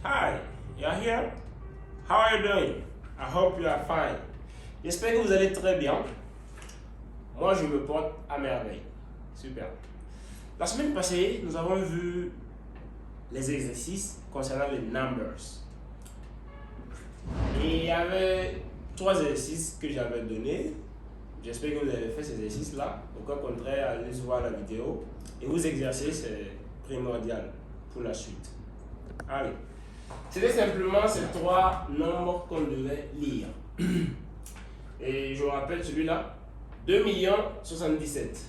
Hi, you are here? How are you doing? I hope you are fine. J'espère que vous allez très bien. Moi, je me porte à merveille. Super. La semaine passée, nous avons vu les exercices concernant les numbers. Et il y avait 3 exercices que j'avais donnés. J'espère que vous avez fait ces exercices-là. Au cas contraire, allez voir la vidéo. Et vous exercer, c'est primordial pour la suite. Allez. C'était simplement ces 3 nombres qu'on devait lire. Et je vous rappelle celui-là. 2 77.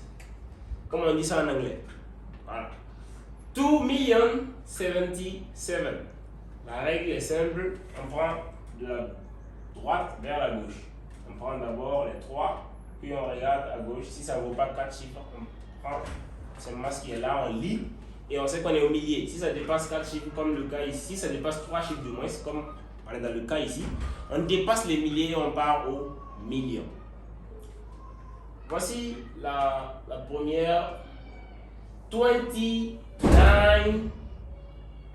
Comment on dit ça en anglais? Voilà. 2 77. La règle est simple. On prend de la droite vers la gauche. On prend d'abord les 3, puis on regarde à gauche. Si ça ne vaut pas 4 chiffres, on prend seulement ce qui est là, on lit. Et on sait qu'on est au millier. Si ça dépasse 4 chiffres, comme le cas ici, si ça dépasse 3 chiffres de moins, comme on est dans le cas ici, on dépasse les milliers et on part au million. Voici la première. 29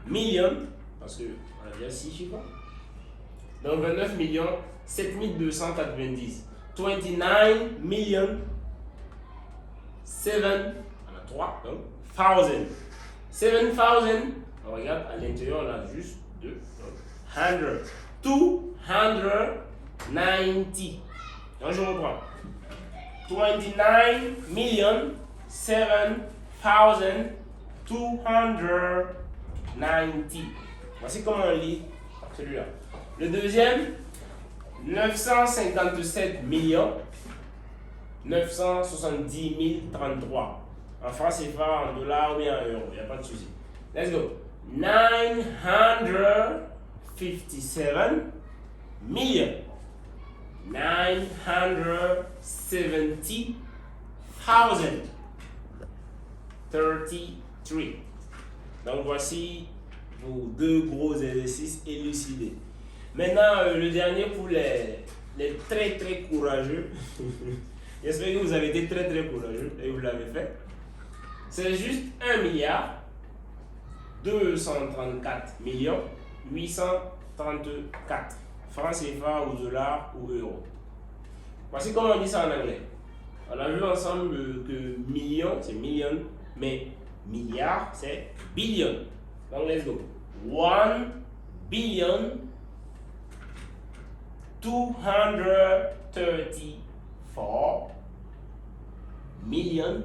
millions, parce qu'on a déjà 6 chiffres. Donc 29 millions 7290. 29 millions 7, on a 3, donc 1000. 7000, on regarde à l'intérieur, on a juste 2, donc 100. 290. Donc je reprends. 29 millions 7290. Voici comment on lit celui-là. Le deuxième, 957 millions 970 033. En francs CFA, en dollars ou bien en euros, il n'y a pas de souci. Let's go. 957 millions 970 000 33. Donc voici vos 2 gros exercices élucidés. Maintenant, le dernier pour les très courageux. J'espère que vous avez été très courageux et vous l'avez fait. C'est juste 1 milliard 234 millions 834 francs CFA ou dollars ou euros. Voici comment on dit ça en anglais. On a vu ensemble que million c'est million, mais milliard c'est billion. Donc let's go. 1 billion 234 million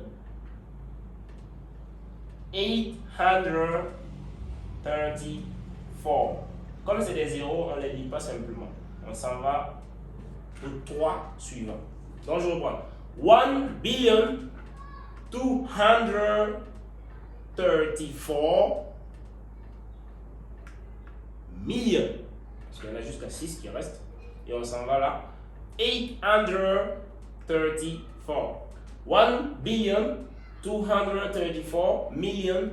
834. Comme c'est des zéros, on ne les lit pas simplement. On s'en va aux 3 suivants. Donc je reprends. 1 billion 234 millions. Parce qu'il y en a jusqu'à 6 qui restent. Et on s'en va là. 834. 1 billion 234 million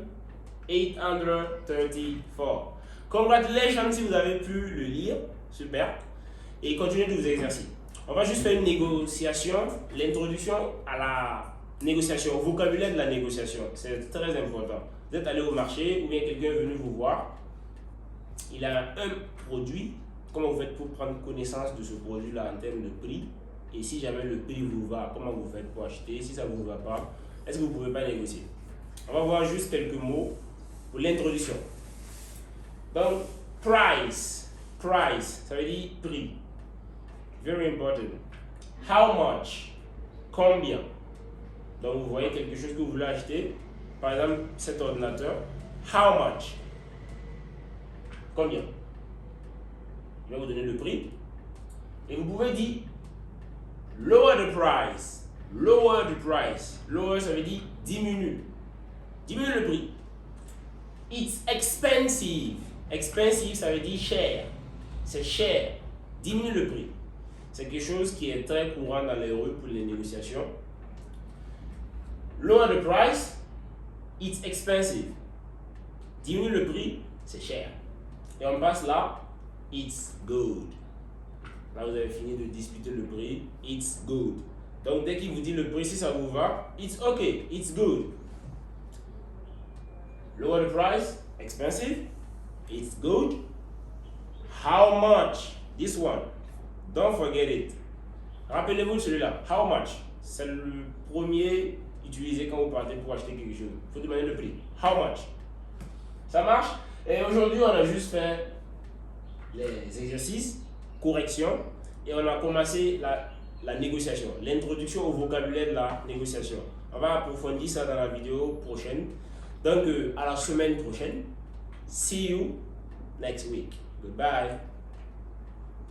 834. Congratulations si vous avez pu le lire. Super. Et continuez de vous exercer. On va juste faire une négociation, l'introduction à la négociation, au vocabulaire de la négociation. C'est très important. Vous êtes allé au marché ou bien quelqu'un est venu vous voir. Il a un produit. Comment vous faites pour prendre connaissance de ce produit-là en termes de prix? Et si jamais le prix vous va, comment vous faites pour acheter? Si ça ne vous va pas, est-ce que vous ne pouvez pas négocier? On va voir juste quelques mots pour l'introduction. Donc, price. Price, ça veut dire prix. Very important. How much? Combien? Donc, vous voyez quelque chose que vous voulez acheter. Par exemple, cet ordinateur. How much? Combien? Il va vous donner le prix. Et vous pouvez dire lower the price. Lower the price. Lower, ça veut dire diminue. Diminue le prix. It's expensive. Expensive, ça veut dire cher. C'est cher. Diminue le prix. C'est quelque chose qui est très courant dans les rues pour les négociations. Lower the price. It's expensive. Diminue le prix, c'est cher. Et on passe là. It's good. Là, vous avez fini de discuter le prix. It's good. Donc, dès qu'il vous dit le prix, si ça vous va, it's okay. It's good. Lower the price, expensive. It's good. How much? This one. Don't forget it. Rappelez-vous de celui-là. How much? C'est le premier utilisé quand vous partez pour acheter quelque chose. Il faut demander le prix. How much? Ça marche? Et aujourd'hui, on a juste fait les exercices, correction, et on a commencé la négociation, l'introduction au vocabulaire de la négociation. On va approfondir ça dans la vidéo prochaine. Donc, à la semaine prochaine. See you next week. Goodbye.